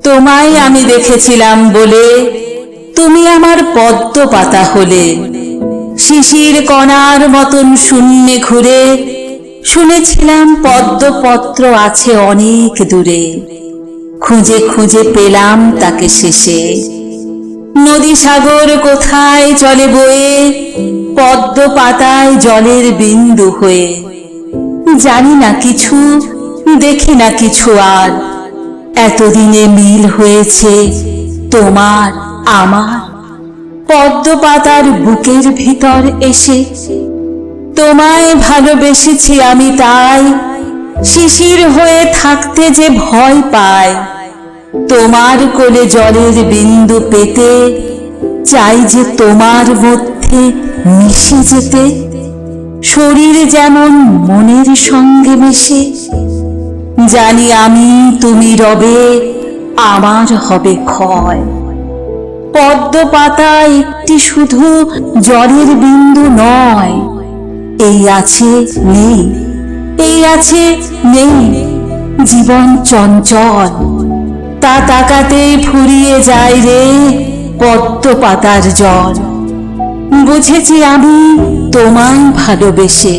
তোমায় আমি দেখেছিলাম বলে তুমি আমার পদ্ম পাতা হলে। শিশির কণার মতন শূন্যে ঘুরে শুনেছিলাম পদ্মপত্র আছে অনেক দূরে। খুঁজে খুঁজে পেলাম তাকে শেষে। নদী সাগর কোথায় চলে বয়ে, পদ্ম পাতায় জলের বিন্দু হয়ে। জানি না কিছু, দেখি না কিছু আর, এতদিনে মিল হয়েছে তোমার আমার। পদ্ম পাতার বুকের ভিতর এসে তোমায় ভালোবেসেছি আমি, তাই শিশির হয়ে থাকতে যে ভয় পায়। তোমার কোলে জলের বিন্দু পেতে চাই যে তোমার মধ্যে মিশে যেতে। শরীর যেমন মনের সঙ্গে মেশে, জানি আমি তুমি রবে, আমার হবে ক্ষয়। পদ্ম পাতা একটি শুধু জলের বিন্দু নয়, এই আছে নেই, এই আছে নেই জীবন চঞ্চল। তা তাকাতেই ফুরিয়ে যায় রে পদ্ম পাতার জল। বুঝেছি আমি তোমায় ভালোবেসে।